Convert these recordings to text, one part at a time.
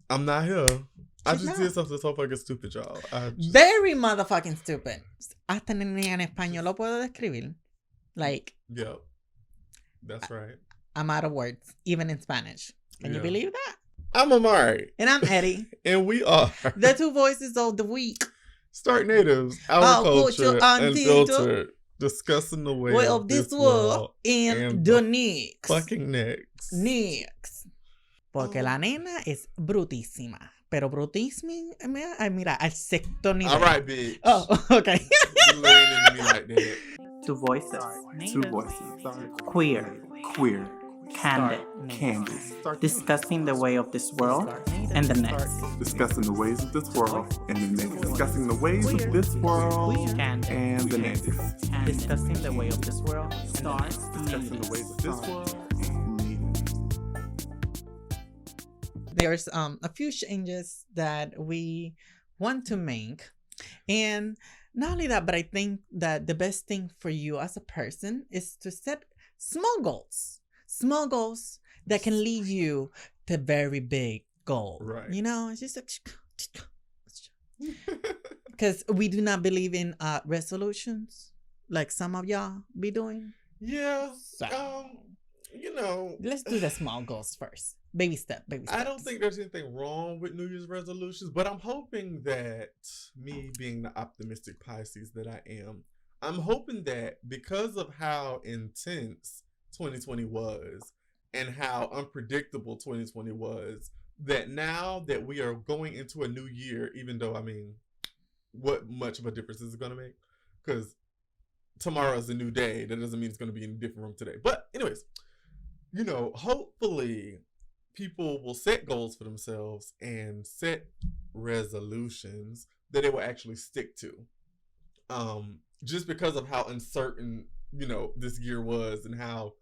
I'm not here. I She's just not. did something so fucking stupid, y'all. Very motherfucking stupid. Hasta ni en español lo puedo describir. Like, Yep. That's right. I'm out of words, even in Spanish. Can you Yeah. believe that? I'm Omari. And I'm Eddie. And we are The two voices of the week. Stark Natives, our culture unfiltered, discussing the way of this world and the next. fucking next. Next. Porque la nena es brutísima. Pero brutísima, mira, al sexto nivel. All right, bitch. Oh, okay. You laying into me like that. Two voices. Two voices. Queer. Queer. Candid. Candid. Discussing the way of this world and the next. Discussing the ways of this world and the next. Discussing the ways of this world Candid. and the next. Discussing the way of this world and the next. Discussing the ways of this world. There's a few changes that we want to make. And not only that, but I think that the best thing for you as a person is to set small goals. Small goals that can lead you to very big goals. Right. You know, it's just because we do not believe in resolutions like some of y'all be doing. Yeah. So, You know. let's do the small goals first. Baby step. I don't think there's anything wrong with New Year's resolutions, but I'm hoping that me being the optimistic Pisces that I am, I'm hoping that because of how intense 2020 was and how unpredictable 2020 was, that now that we are going into a new year, even though, I mean, what much of a difference is it going to make? Because tomorrow is a new day. That doesn't mean it's going to be any different from today. But anyways, you know, hopefully people will set goals for themselves and set resolutions that they will actually stick to. Just because of how uncertain, you know, this year was and how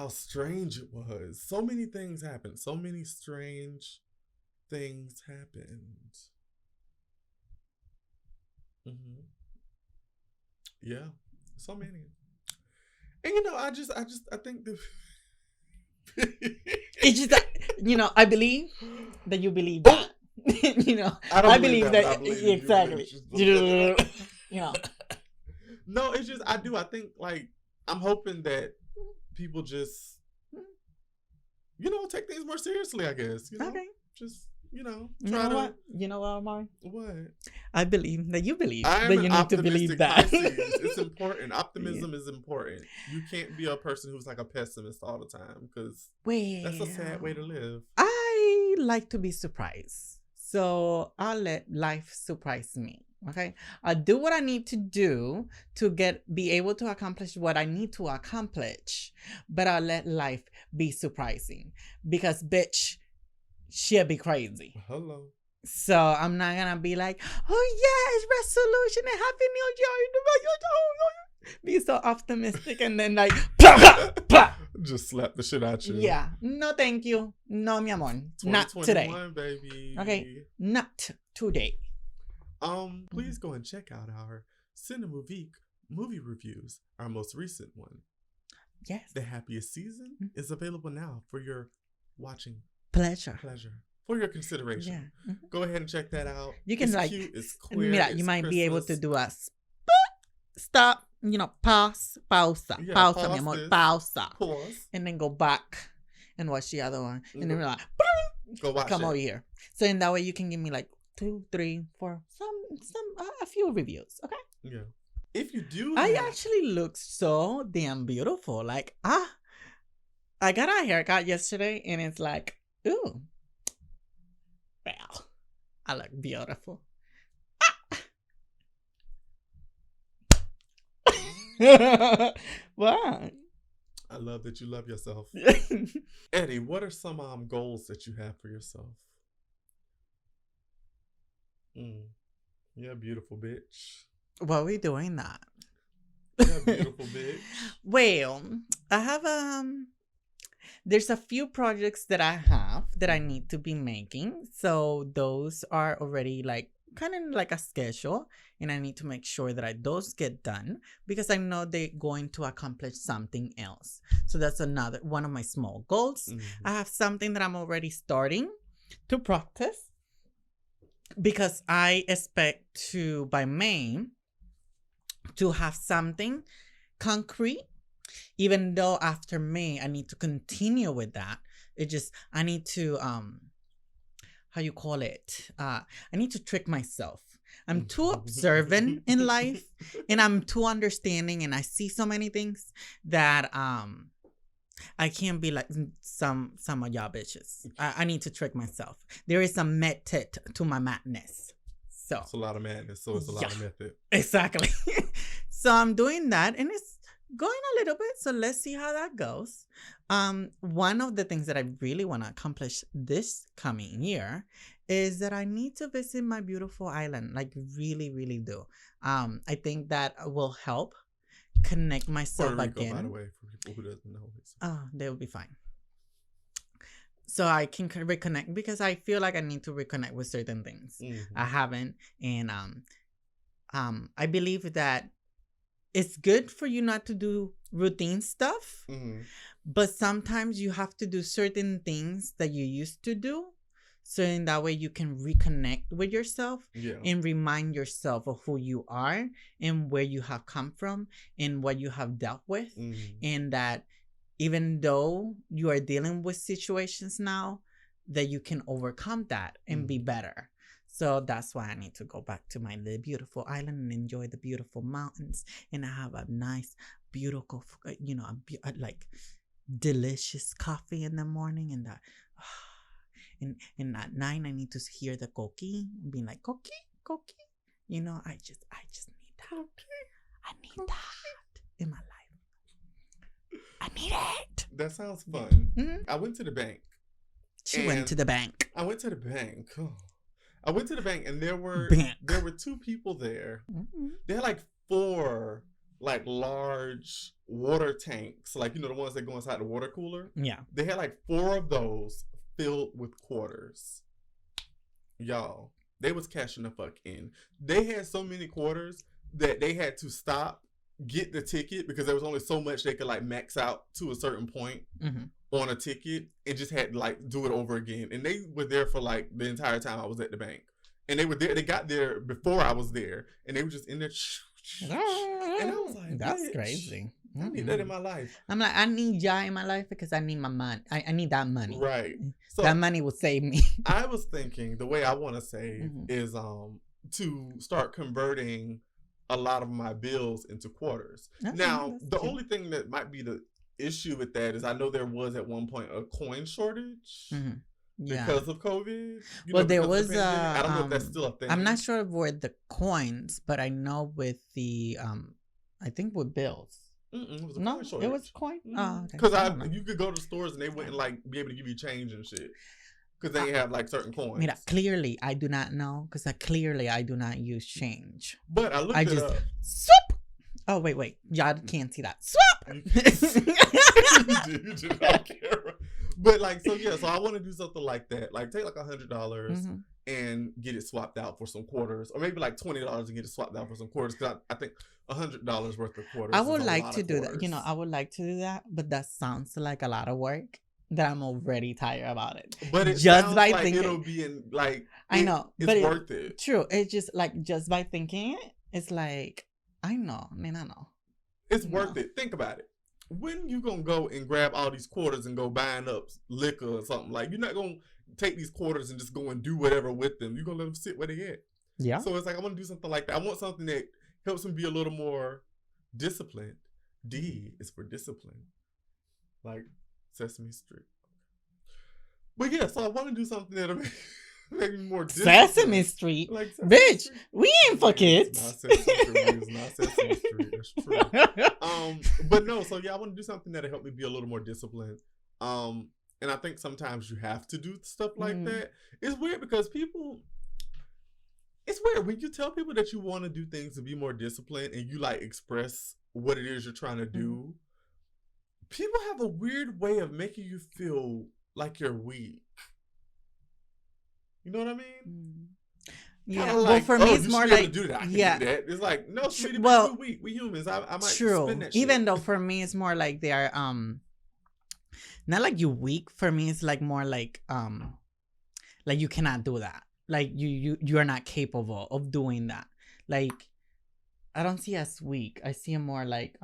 strange it was. So many things happened. So many strange things happened. Yeah, so many. And you know, I think the it's just that, you know, I believe that you believe that. You know, I believe that. I believe exactly. You know. No, it's just I think like I'm hoping that people just, you know, take things more seriously. I guess. You know? Okay. Just, you know, try to. What? You know what, Omari? What? I believe that you believe that you need to believe that. It's important. Optimism is important. You can't be a person who's like a pessimist all the time because that's a sad way to live. I like to be surprised. So I'll let life surprise me. Okay. I'll do what I need to do to be able to accomplish what I need to accomplish. But I'll let life be surprising. Because bitch, she'll be crazy. Hello. So I'm not gonna be like, oh yeah, it's resolution and happy new year. Be so optimistic and then like just slap the shit out you. Yeah. No, thank you. No, mi amor. Not today. Baby. Okay. Not today. Please go and check out our Cinema Week movie reviews. Our most recent one. Yes. The Happiest Season is available now for your watching pleasure. For your consideration. Yeah. Mm-hmm. Go ahead and check that out. You can it's like, cute, it's queer, mira, it's you might Christmas. be able to do a stop, you know, pausa, mi amor, pausa. Pause. And then go back and watch the other one. And then we're like, go watch come over here. So in that way you can give me like 2, 3, 4, a few reviews. Okay. Yeah. If you do, I actually look so damn beautiful. Like, I got a haircut yesterday and it's like, ooh. Well, I look beautiful. What? I love that you love yourself. Eddie, what are some goals that you have for yourself? Yeah, beautiful bitch. What are we doing that? Yeah, beautiful bitch. Well, I have there's a few projects that I have that I need to be making. So those are already like kind of like a schedule, and I need to make sure that those get done because I know they're going to accomplish something else. So that's another one of my small goals. I have something that I'm already starting to practice because I expect to, by May, to have something concrete, even though after May, I need to continue with that. It just, I need to, how you call it? I need to trick myself. I'm too observant in life and I'm too understanding and I see so many things that, I can't be like some of y'all bitches. I need to trick myself. There is a method to my madness. So it's a lot of madness, so it's a lot of method. Exactly. So I'm doing that and it's going a little bit. So let's see how that goes. One of the things that I really want to accomplish this coming year is that I need to visit my beautiful island. Like really, really do. I think that will help connect myself Puerto Rico, again. by the way, for people who doesn't know. Oh, they'll be fine. So I can reconnect because I feel like I need to reconnect with certain things. I haven't, and I believe that it's good for you not to do routine stuff, but sometimes you have to do certain things that you used to do, so in that way you can reconnect with yourself and remind yourself of who you are and where you have come from and what you have dealt with, and that even though you are dealing with situations now, that you can overcome that and be better. So that's why I need to go back to my little beautiful island and enjoy the beautiful mountains and have a nice, beautiful, like delicious coffee in the morning, and that, and at night I need to hear the coqui and being like coqui. I just need that. I need that in my life. I need it. That sounds fun. I went to the bank. She went to the bank. I went to the bank. I went to the bank, and there were two people there. They had like 4 like large water tanks, like the ones that go inside the water cooler. Yeah. They had like 4 of those filled with quarters. Y'all, they was cashing the fuck in. They had so many quarters that they had to stop, get the ticket, because there was only so much they could like max out to a certain point on a ticket, and just had to like do it over again. And they were there for like the entire time I was at the bank. And they were there, they got there before I was there, and they were just in there. And I was like, that's crazy. I need that in my life. I'm like, I need y'all in my life because I need my money. I need that money. Right. So that money will save me. I was thinking the way I want to save is to start converting a lot of my bills into quarters. Now, the only thing that might be the issue with that is I know there was at one point a coin shortage because of COVID. There was I don't know if that's still a thing. I'm not sure with the coins, but I know with the I think with bills. It was a coin shortage. It was coin. Because you could go to stores and they wouldn't like be able to give you change and shit. Because they have like certain coins. Mira, clearly I do not know because clearly I do not use change. But I looked it up. Swoop! Oh, wait. Y'all can't see that. Swap! You did not care. But like, so I want to do something like that. Like take like $100 and get it swapped out for some quarters. Or maybe like $20 and get it swapped out for some quarters. Because I think $100 worth of quarters. I would like to do that. I would like to do that. But that sounds like a lot of work. That I'm already tired about it. But it just sounds by like thinking, it'll be in like I know, it's but worth it. True. It's just like just by thinking it, it's like I know. It's worth it. Think about it. When you gonna go and grab all these quarters and go buying up liquor or something? Like you're not gonna take these quarters and just go and do whatever with them. You're gonna let them sit where they at. Yeah. So it's like I want to do something like that. I want something that helps me be a little more disciplined. D is for discipline. Like Sesame Street. But so I want to do something that'll make me more disciplined. Sesame Street? Like Sesame Bitch, Street. We ain't for kids. It's not Sesame Street. That's true. But no, I want to do something that'll help me be a little more disciplined. And I think sometimes you have to do stuff like that. It's weird because it's weird when you tell people that you want to do things to be more disciplined and you like express what it is you're trying to do. People have a weird way of making you feel like you're weak. You know what I mean? Yeah. Well, for me, it's more like do that. I can do that. It's like no, sweetie, we're weak. We humans. I might spin that shit. Even though for me, it's more like they are not like you weak. For me, it's like more like Like you cannot do that. Like you are not capable of doing that. Like I don't see as weak. I see him more like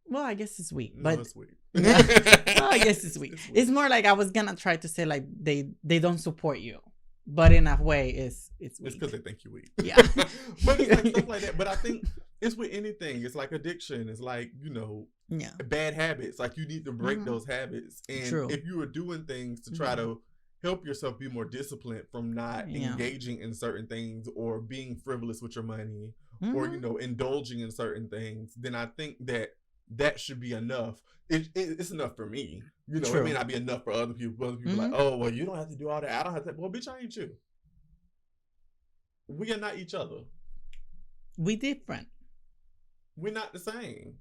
well, I guess it's weak, but no, it's weak. well, I guess it's weak. It's more like I was gonna try to say like they don't support you, but in a way, it's weak. It's because they think you're weak. Yeah, but it's like stuff like that. But I think it's with anything. It's like addiction. It's like yeah, bad habits. Like you need to break those habits. And True. if you are doing things to try to help yourself be more disciplined from not engaging in certain things or being frivolous with your money or indulging in certain things, then I think that should be enough. It's enough for me. It may not be enough for other people. Other people like, oh, well, you don't have to do all that. I don't have to. Well, bitch, I ain't you. We are not each other. We different. We're not the same.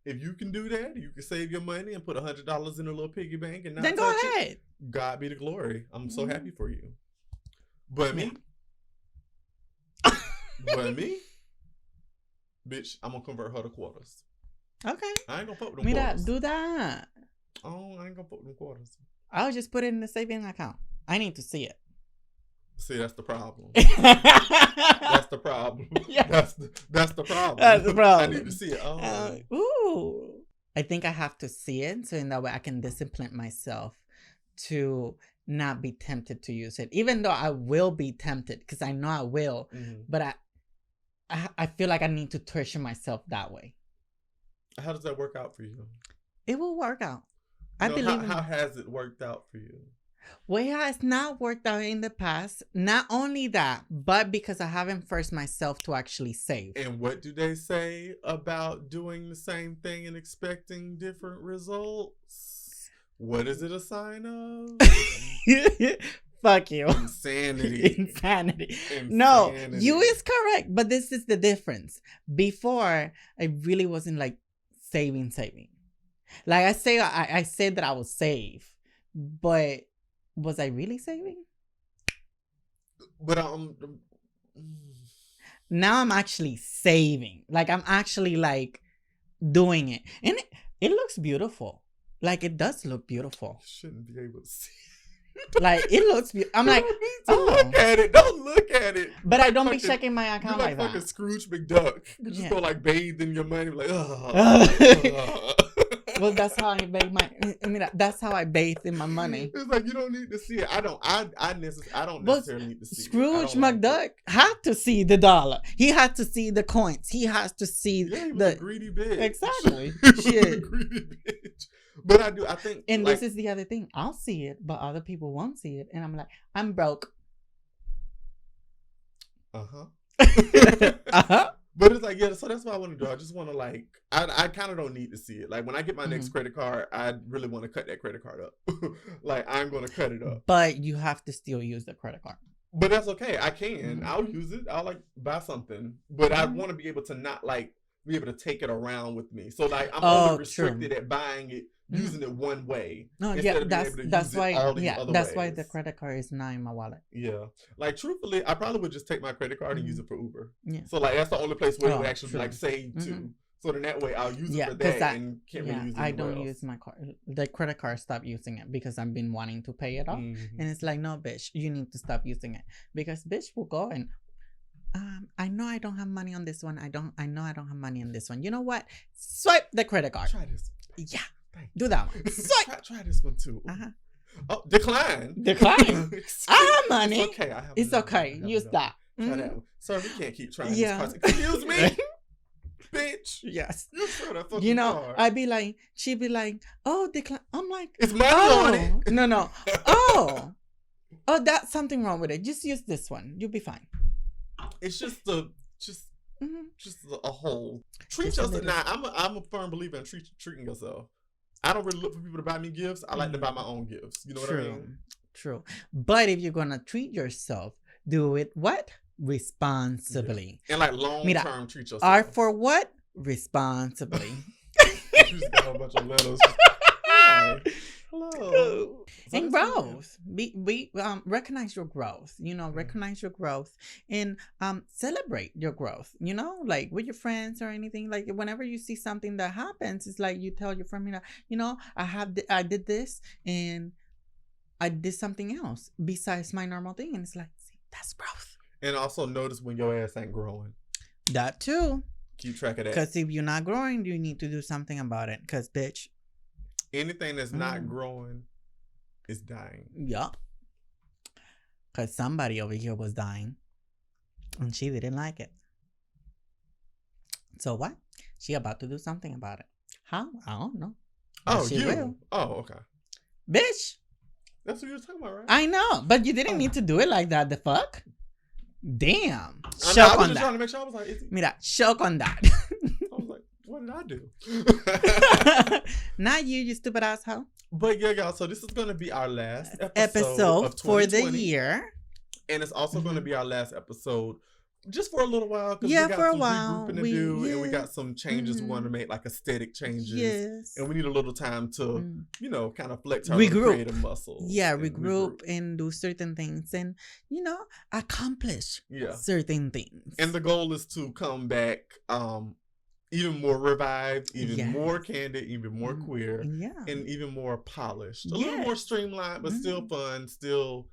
If you can do that, you can save your money and put $100 in a little piggy bank and not then go ahead. It. God be the glory. I'm so happy for you. But me, bitch, I'm gonna convert her to quarters. Okay. I ain't gonna fuck with them quarters. Do that. Oh, I ain't gonna fuck with them quarters. I'll just put it in the saving account. I need to see it. See, that's the problem. That's the problem. Yeah. That's the problem. That's the problem. I need to see it. Oh. Ooh. I think I have to see it so in that way I can discipline myself to not be tempted to use it. Even though I will be tempted because I know I will, but I feel like I need to torture myself that way. How does that work out for you? It will work out. I believe. How has it worked out for you? Well, it has not worked out in the past. Not only that, but because I haven't forced myself to actually save. And what do they say about doing the same thing and expecting different results? What is it a sign of? Fuck you. Insanity. Insanity. No, you is correct. But this is the difference. Before, I really wasn't like saving. Like I said that I would save, but was I really saving? But now I'm actually saving. Like I'm actually like doing it, and it looks beautiful. Like it does look beautiful. You shouldn't be able to see. Like it looks beautiful. I'm like, look at it. Don't look at it. But I don't be checking my account like that. Fucking Scrooge McDuck. You just go like bathe in your money, like Well, that's how I bathe that's how I bathe in my money. It's like you don't need to see it. I don't necessarily need to see Scrooge McDuck had to see the dollar. He had to see the coins. He has to see he was a greedy bitch. Exactly. Shit. Greedy bitch. But I think. And this is the other thing. I'll see it, but other people won't see it. And I'm like, I'm broke. But it's like, so that's what I want to do. I just want to like, I kind of don't need to see it. Like when I get my next credit card, I really want to cut that credit card up. Like I'm going to cut it up. But you have to still use the credit card. But that's okay. I can. I'll use it. I'll like buy something. But I want to be able to not like be able to take it around with me. So like I'm only restricted at buying it, using it one way. No, yeah, that's why the credit card is not in my wallet. Yeah, like truthfully, I probably would just take my credit card and use it for Uber. Yeah. So like that's the only place where it would actually like save to. So then that way I'll use it for that and can't really use it. I don't use my card. The credit card, stop using it because I've been wanting to pay it off, and it's like, no, bitch, you need to stop using it because bitch will go and. I know I don't have money on this one. I know I don't have money on this one. You know what? Swipe the credit card. Try this. Yeah. Do that one. Swipe. Try this one too. Oh, decline. I have money. It's okay. It's okay. Use that. Try that one. Sorry, we can't keep trying this. Excuse me. Bitch. Yes. You know, card. I'd be like, she'd be like, oh, decline. I'm like, it's money on it. No. Oh, that's something wrong with it. Just use this one. You'll be fine. It's just a whole treat yourself. Now I'm a firm believer in treating yourself. I don't really look for people to buy me gifts. I like to buy my own gifts. You know what I mean? True. But if you're gonna treat yourself, do it what? Responsibly. Yeah. And like long term treat yourself. Are for what? Responsibly. You just got a bunch of letters. Hi. Hello. And growth. Be recognize your growth. Recognize your growth and celebrate your growth. Like with your friends or anything. Like whenever you see something that happens, it's like you tell your friend, I did this and I did something else besides my normal thing. And it's like, see, that's growth. And also notice when your ass ain't growing. That too. Keep track of that. Because if you're not growing, you need to do something about it. Because, bitch. Anything that's not growing is dying. Yeah. Because somebody over here was dying. And she didn't like it. So what? She about to do something about it. How? I don't know. Oh, she you? will. Oh, okay. Bitch. That's what you were talking about, right? I know. But you didn't need to do it like that. The fuck? Damn. I Shock was on just that. trying to make sure. I was like, Mira, shock on that. I was like, what did I do? Not you stupid asshole. But yeah, y'all. So this is going to be our last Episode of for the 2020. year. And it's also going to be our last episode just for a little while. Because Yeah, we got for a some while. regrouping to do. And we got some changes we want to make, like aesthetic changes. Yes. And we need a little time to, you know, kind of flex our Regroup. creative muscles. Yeah, and regroup and do certain things and, you know, accomplish certain things. And the goal is to come back even more revived, even more candid, even more queer, and even more polished. A little more streamlined, but still fun, still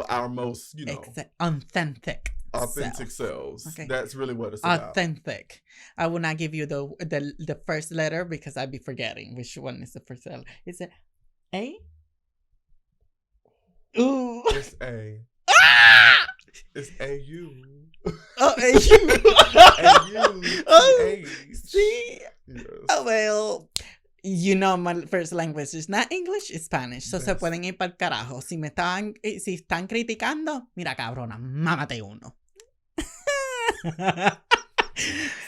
our most, you know, authentic selves. Okay. That's really what it's about. Authentic. I will not give you the first letter because I'd be forgetting which one is the first letter. Is it A? Ooh. It's A. Ah! It's A-U. Oh, A-U. A-U. Oh, T-H. see? Yes. Oh, well. You know, my first language is not English, it's Spanish. So se pueden ir para el carajo. Si están criticando, mira, cabrona, mámate uno.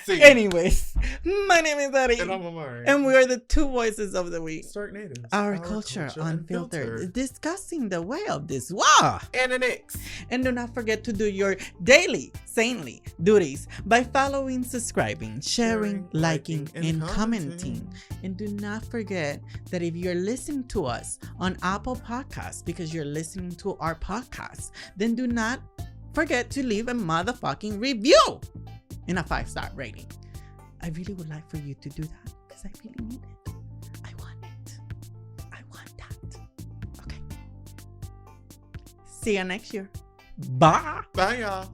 Anyways, my name is Ari. And I'm Omari. And we are the two voices of the week. Stark Natives. Our culture unfiltered. Discussing the way of this war. And an X. And do not forget to do your daily, saintly duties by following, subscribing, sharing, liking, and commenting. And do not forget that if you're listening to us on Apple Podcasts because you're listening to our podcast, then do not forget to leave a motherfucking review and a 5-star rating. I really would like for you to do that because I really need it. I want it. I want that. Okay. See you next year. Bye. Bye, y'all.